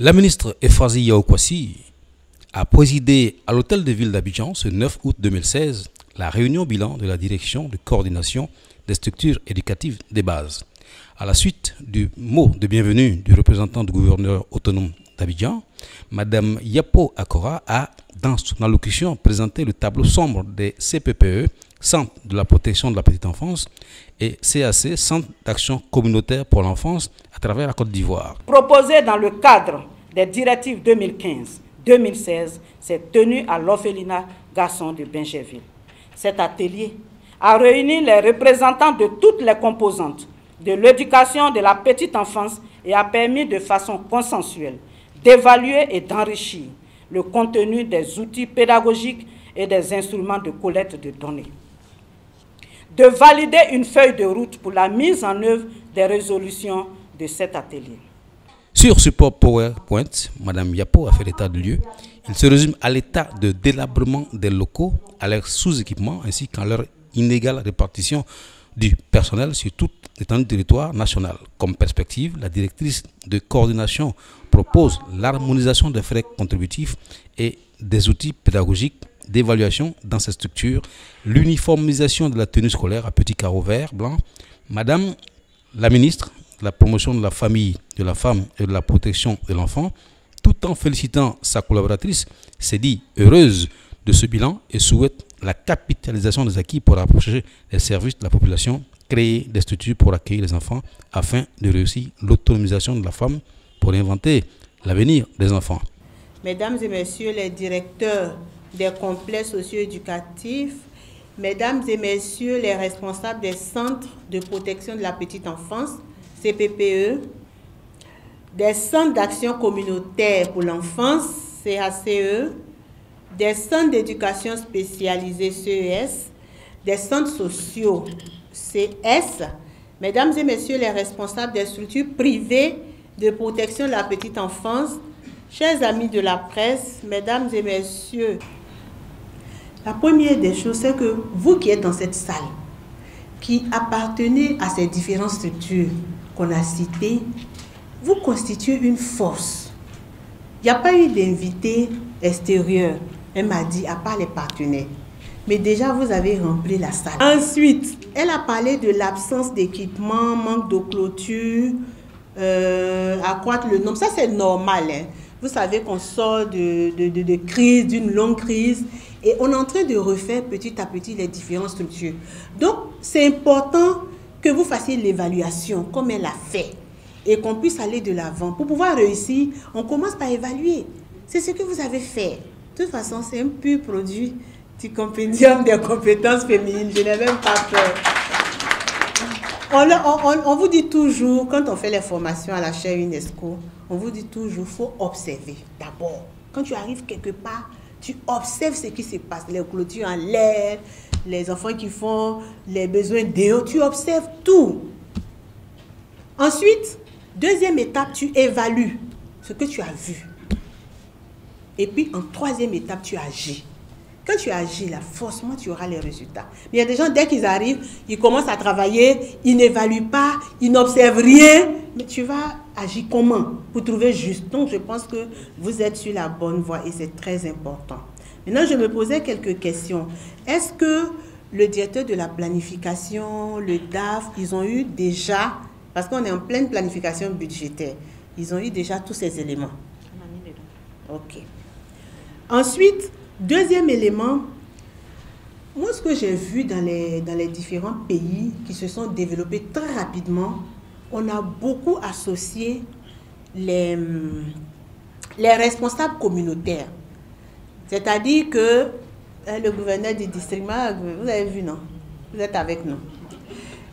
La ministre Efrazi Yaoukwassi a présidé à l'hôtel de ville d'Abidjan ce 9 août 2016 la réunion bilan de la direction de coordination des structures éducatives des bases. À la suite du mot de bienvenue du représentant du gouverneur autonome d'Abidjan, Madame Yapo Akora a, dans son allocution, présenté le tableau sombre des CPPE, Centre de la protection de la petite enfance, et CAC, Centre d'action communautaire pour l'enfance, à travers la Côte d'Ivoire. Proposé dans le cadre des directives 2015-2016, s'est tenu à l'orphelinat Garçon de Bingerville. Cet atelier a réuni les représentants de toutes les composantes de l'éducation de la petite enfance et a permis de façon consensuelle d'évaluer et d'enrichir le contenu des outils pédagogiques et des instruments de collecte de données, de valider une feuille de route pour la mise en œuvre des résolutions de cet atelier. Sur support PowerPoint, Mme Yapo a fait l'état de lieu. Il se résume à l'état de délabrement des locaux, à leur sous-équipement ainsi qu'à leur inégale répartition du personnel sur toute l'étendue du territoire national. Comme perspective, la directrice de coordination propose l'harmonisation des frais contributifs et des outils pédagogiques d'évaluation dans ces structures, l'uniformisation de la tenue scolaire à petits carreaux verts, blancs. Madame la ministre de la promotion de la famille, de la femme et de la protection de l'enfant, tout en félicitant sa collaboratrice, s'est dit heureuse de ce bilan et souhaite la capitalisation des acquis pour rapprocher les services de la population, créer des structures pour accueillir les enfants afin de réussir l'autonomisation de la femme pour inventer l'avenir des enfants. Mesdames et messieurs les directeurs des complexes socio-éducatifs, mesdames et messieurs les responsables des centres de protection de la petite enfance, CPPE, des centres d'action communautaire pour l'enfance, CACE, des centres d'éducation spécialisés, CES, des centres sociaux, CS, mesdames et messieurs les responsables des structures privées de protection de la petite enfance, chers amis de la presse, mesdames et messieurs, la première des choses, c'est que vous qui êtes dans cette salle, qui appartenez à ces différentes structures qu'on a citées, vous constituez une force. Il n'y a pas eu d'invité extérieur, elle m'a dit, à part les partenaires. Mais déjà, vous avez rempli la salle. Ensuite, elle a parlé de l'absence d'équipement, manque de clôture, accroître le nombre. Ça, c'est normal. Hein. Vous savez qu'on sort de crise, d'une longue crise, et on est en train de refaire petit à petit les différentes structures. Donc, c'est important que vous fassiez l'évaluation, comme elle a fait, et qu'on puisse aller de l'avant. Pour pouvoir réussir, on commence par évaluer. C'est ce que vous avez fait. De toute façon, c'est un pur produit du compendium des compétences féminines. Je n'ai même pas peur. On vous dit toujours, quand on fait les formations à la chaire UNESCO, on vous dit toujours, il faut observer d'abord. Quand tu arrives quelque part, tu observes ce qui se passe. Les clôtures en l'air, les enfants qui font les besoins dehors, tu observes tout. Ensuite, deuxième étape, tu évalues ce que tu as vu. Et puis, en troisième étape, tu agis. Quand tu agis, là, forcément, tu auras les résultats. Mais il y a des gens, dès qu'ils arrivent, ils commencent à travailler, ils n'évaluent pas, ils n'observent rien. Mais tu vas agir comment pour trouver juste? Donc, je pense que vous êtes sur la bonne voie et c'est très important. Maintenant, je me posais quelques questions. Est-ce que le directeur de la planification, le DAF, ils ont eu déjà, parce qu'on est en pleine planification budgétaire, ils ont eu déjà tous ces éléments? Ok. Ensuite, deuxième élément, moi ce que j'ai vu dans les différents pays qui se sont développés très rapidement, on a beaucoup associé les responsables communautaires. C'est-à-dire que le gouverneur du district, vous avez vu, non? Vous êtes avec nous.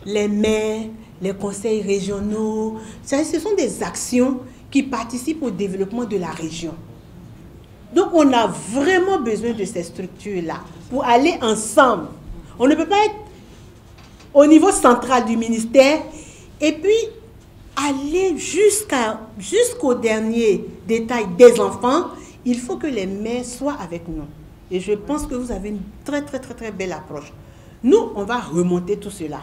Les maires, les conseils régionaux, ce sont des actions qui participent au développement de la région. Donc, on a vraiment besoin de ces structures-là pour aller ensemble. On ne peut pas être au niveau central du ministère et puis aller jusqu'au dernier détail des enfants. Il faut que les maires soient avec nous. Et je pense que vous avez une très, très, très, très belle approche. Nous, on va remonter tout cela.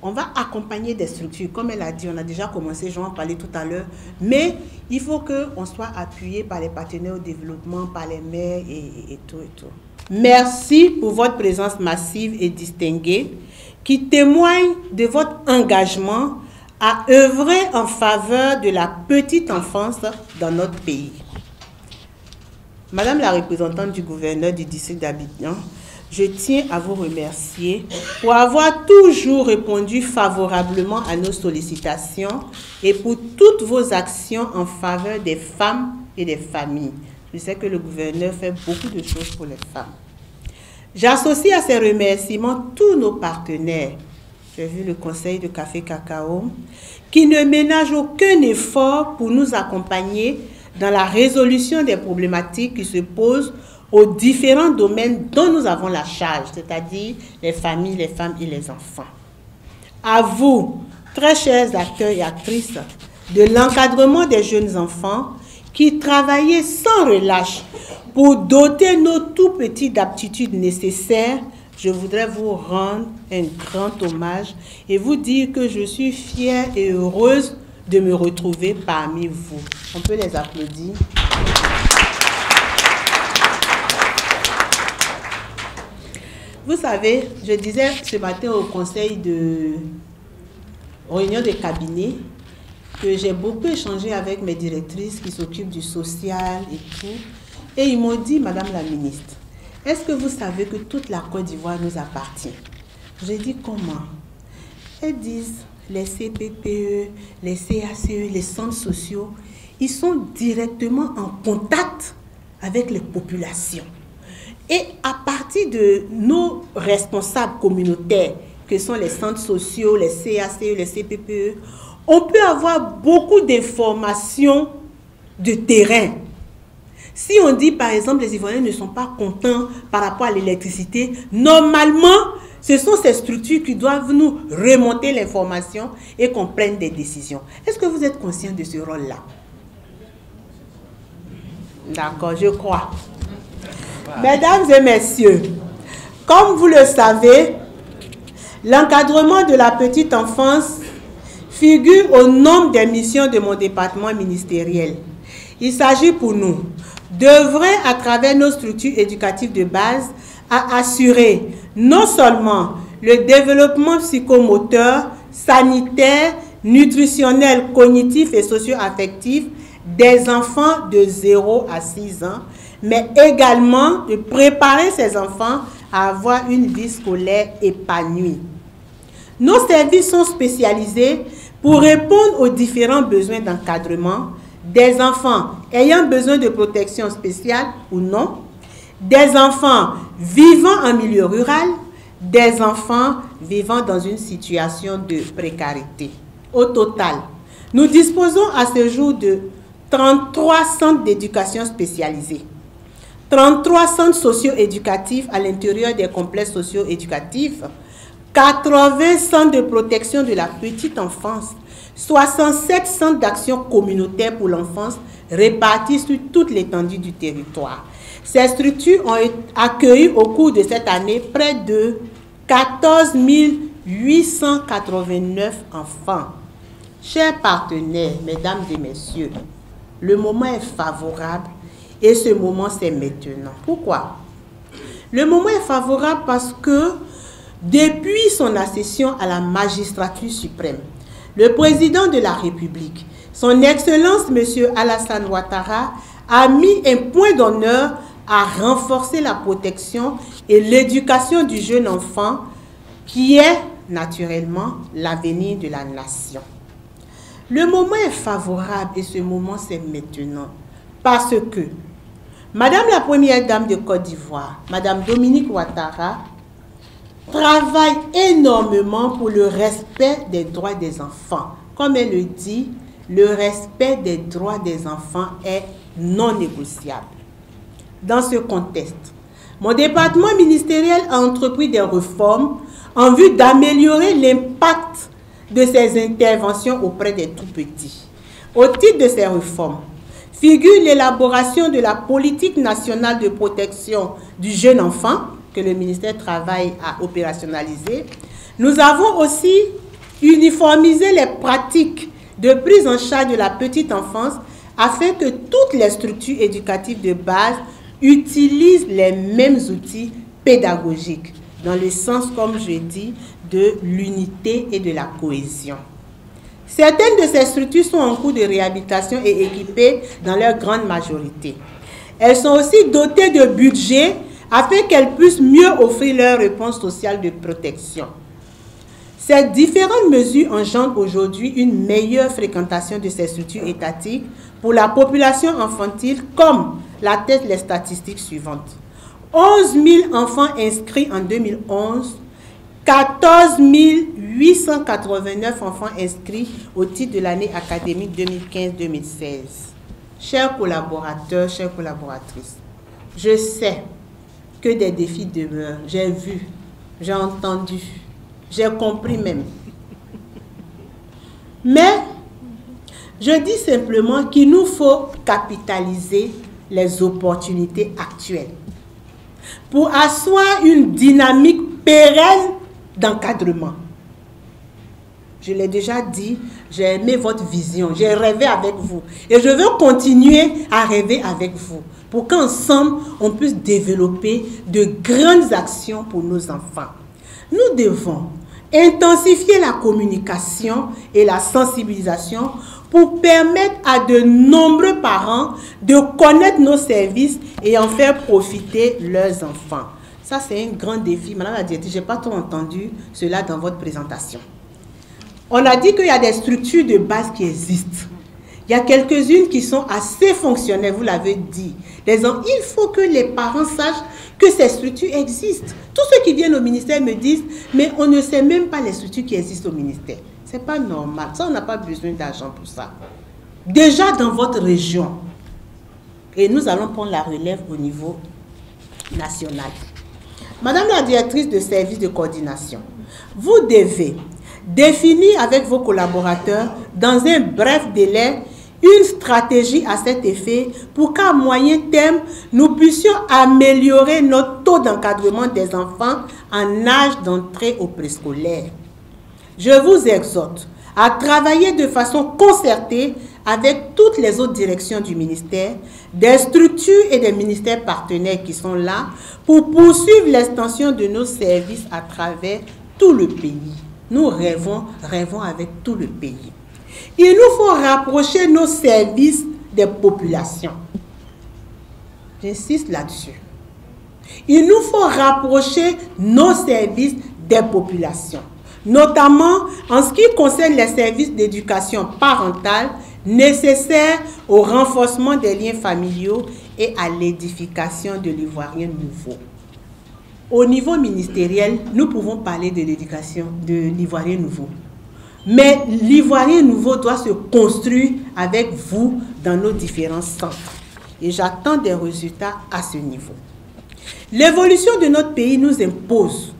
on va accompagner des structures. Comme elle a dit, on a déjà commencé, j'en parlais tout à l'heure, mais il faut qu'on soit appuyé par les partenaires au développement, par les maires et tout et tout. Merci pour votre présence massive et distinguée qui témoigne de votre engagement à œuvrer en faveur de la petite enfance dans notre pays. Madame la représentante du gouverneur du district d'Abidjan, je tiens à vous remercier pour avoir toujours répondu favorablement à nos sollicitations et pour toutes vos actions en faveur des femmes et des familles. Je sais que le gouverneur fait beaucoup de choses pour les femmes. J'associe à ces remerciements tous nos partenaires. J'ai vu le conseil de Café Cacao, qui ne ménage aucun effort pour nous accompagner dans la résolution des problématiques qui se posent aux différents domaines dont nous avons la charge, c'est-à-dire les familles, les femmes et les enfants. À vous, très chers acteurs et actrices, de l'encadrement des jeunes enfants qui travaillaient sans relâche pour doter nos tout-petits d'aptitudes nécessaires, je voudrais vous rendre un grand hommage et vous dire que je suis fière et heureuse de me retrouver parmi vous. On peut les applaudir. Vous savez, je disais ce matin au conseil de réunion de cabinet que j'ai beaucoup échangé avec mes directrices qui s'occupent du social et tout. Et ils m'ont dit, Madame la ministre, est-ce que vous savez que toute la Côte d'Ivoire nous appartient? J'ai dit, comment? Elles disent, les CPPE, les CACE, les centres sociaux, ils sont directement en contact avec les populations. Et à partir de nos responsables communautaires, que sont les centres sociaux, les CACE, les CPPE, on peut avoir beaucoup d'informations de terrain. Si on dit, par exemple, les Ivoiriens ne sont pas contents par rapport à l'électricité, normalement, ce sont ces structures qui doivent nous remonter l'information et qu'on prenne des décisions. Est-ce que vous êtes conscient de ce rôle-là? D'accord, je crois. Mesdames et messieurs, comme vous le savez, l'encadrement de la petite enfance figure au nombre des missions de mon département ministériel. Il s'agit pour nous d'œuvrer à travers nos structures éducatives de base à assurer non seulement le développement psychomoteur, sanitaire, nutritionnel, cognitif et socio-affectif des enfants de 0 à 6 ans, mais également de préparer ces enfants à avoir une vie scolaire épanouie. Nos services sont spécialisés pour répondre aux différents besoins d'encadrement des enfants ayant besoin de protection spéciale ou non, des enfants vivant en milieu rural, des enfants vivant dans une situation de précarité. Au total, nous disposons à ce jour de 33 centres d'éducation spécialisés, 33 centres socio-éducatifs à l'intérieur des complexes socio-éducatifs, 80 centres de protection de la petite enfance, 67 centres d'action communautaire pour l'enfance répartis sur toute l'étendue du territoire. Ces structures ont accueilli au cours de cette année près de 14 889 enfants. Chers partenaires, mesdames et messieurs, le moment est favorable et ce moment c'est maintenant. Pourquoi? Le moment est favorable parce que depuis son accession à la magistrature suprême, le président de la République, son Excellence M. Alassane Ouattara, a mis un point d'honneur à renforcer la protection et l'éducation du jeune enfant qui est naturellement l'avenir de la nation. Le moment est favorable et ce moment c'est maintenant parce que Madame la Première Dame de Côte d'Ivoire, Madame Dominique Ouattara, travaille énormément pour le respect des droits des enfants. Comme elle le dit, le respect des droits des enfants est non négociable. Dans ce contexte, mon département ministériel a entrepris des réformes en vue d'améliorer l'impact de ces interventions auprès des tout-petits. Au titre de ces réformes, figure l'élaboration de la politique nationale de protection du jeune enfant, que le ministère travaille à opérationnaliser. Nous avons aussi uniformiser les pratiques de prise en charge de la petite enfance afin que toutes les structures éducatives de base utilisent les mêmes outils pédagogiques, dans le sens, comme je dis, de l'unité et de la cohésion. Certaines de ces structures sont en cours de réhabilitation et équipées dans leur grande majorité. Elles sont aussi dotées de budget afin qu'elles puissent mieux offrir leur réponse sociale de protection. Ces différentes mesures engendrent aujourd'hui une meilleure fréquentation de ces structures étatiques pour la population infantile, comme l'attestent les statistiques suivantes. 11 000 enfants inscrits en 2011, 14 889 enfants inscrits au titre de l'année académique 2015-2016. Chers collaborateurs, chères collaboratrices, je sais que des défis demeurent. J'ai vu, j'ai entendu, j'ai compris même. Mais je dis simplement qu'il nous faut capitaliser les opportunités actuelles pour asseoir une dynamique pérenne d'encadrement. Je l'ai déjà dit, j'ai aimé votre vision, j'ai rêvé avec vous. Et je veux continuer à rêver avec vous pour qu'ensemble, on puisse développer de grandes actions pour nos enfants. Nous devons intensifier la communication et la sensibilisation pour permettre à de nombreux parents de connaître nos services et en faire profiter leurs enfants. Ça, c'est un grand défi. Madame la directrice, je n'ai pas trop entendu cela dans votre présentation. On a dit qu'il y a des structures de base qui existent. Il y a quelques-unes qui sont assez fonctionnelles, vous l'avez dit. Il faut que les parents sachent que ces structures existent. Tous ceux qui viennent au ministère me disent, mais on ne sait même pas les structures qui existent au ministère. Ce n'est pas normal. Ça, on n'a pas besoin d'argent pour ça. Déjà dans votre région, et nous allons prendre la relève au niveau national. Madame la directrice de service de coordination, vous devez définir avec vos collaborateurs dans un bref délai une stratégie à cet effet pour qu'à moyen terme, nous puissions améliorer notre taux d'encadrement des enfants en âge d'entrée au préscolaire. Je vous exhorte à travailler de façon concertée avec toutes les autres directions du ministère, des structures et des ministères partenaires qui sont là pour poursuivre l'extension de nos services à travers tout le pays. Nous rêvons avec tout le pays. Il nous faut rapprocher nos services des populations. J'insiste là-dessus. Il nous faut rapprocher nos services des populations, notamment en ce qui concerne les services d'éducation parentale nécessaires au renforcement des liens familiaux et à l'édification de l'Ivoirien nouveau. Au niveau ministériel, nous pouvons parler de l'éducation de l'Ivoirien nouveau. Mais l'Ivoirien nouveau doit se construire avec vous dans nos différents centres. Et j'attends des résultats à ce niveau. L'évolution de notre pays nous impose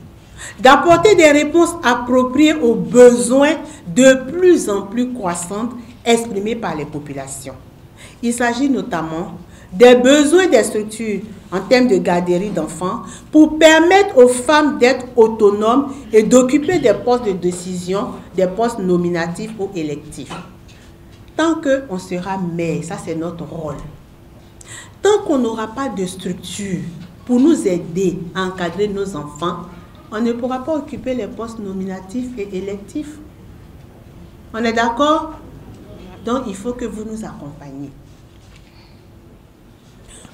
d'apporter des réponses appropriées aux besoins de plus en plus croissants exprimés par les populations. Il s'agit notamment des besoins des structures en termes de garderie d'enfants pour permettre aux femmes d'être autonomes et d'occuper des postes de décision, des postes nominatifs ou électifs. Tant qu'on sera mère, ça c'est notre rôle. Tant qu'on n'aura pas de structure pour nous aider à encadrer nos enfants, on ne pourra pas occuper les postes nominatifs et électifs. On est d'accord? Donc il faut que vous nous accompagniez.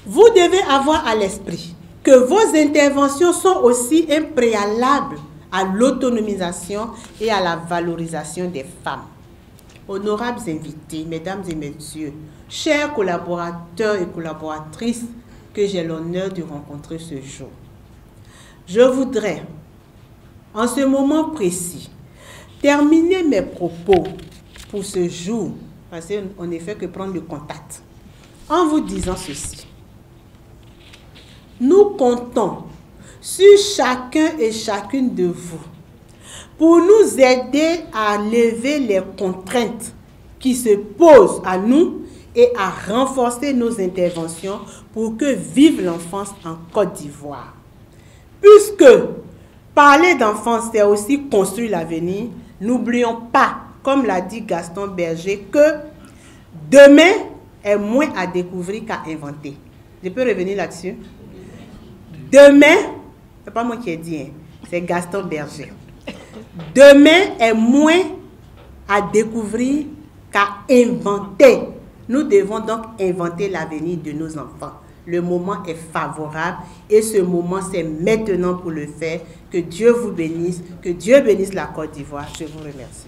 Vous devez avoir à l'esprit que vos interventions sont aussi un préalable à l'autonomisation et à la valorisation des femmes. Honorables invités, mesdames et messieurs, chers collaborateurs et collaboratrices que j'ai l'honneur de rencontrer ce jour, je voudrais, en ce moment précis, terminer mes propos pour ce jour, parce qu'on ne fait que prendre le contact, en vous disant ceci. Nous comptons sur chacun et chacune de vous pour nous aider à lever les contraintes qui se posent à nous et à renforcer nos interventions pour que vive l'enfance en Côte d'Ivoire. Puisque parler d'enfance, c'est aussi construire l'avenir, N'oublions pas, comme l'a dit Gaston Berger, que demain est moins à découvrir qu'à inventer. Je peux revenir là-dessus? Demain, ce n'est pas moi qui ai dit, hein, c'est Gaston Berger. Demain est moins à découvrir qu'à inventer. Nous devons donc inventer l'avenir de nos enfants. Le moment est favorable et ce moment, c'est maintenant pour le faire. Que Dieu vous bénisse, que Dieu bénisse la Côte d'Ivoire. Je vous remercie.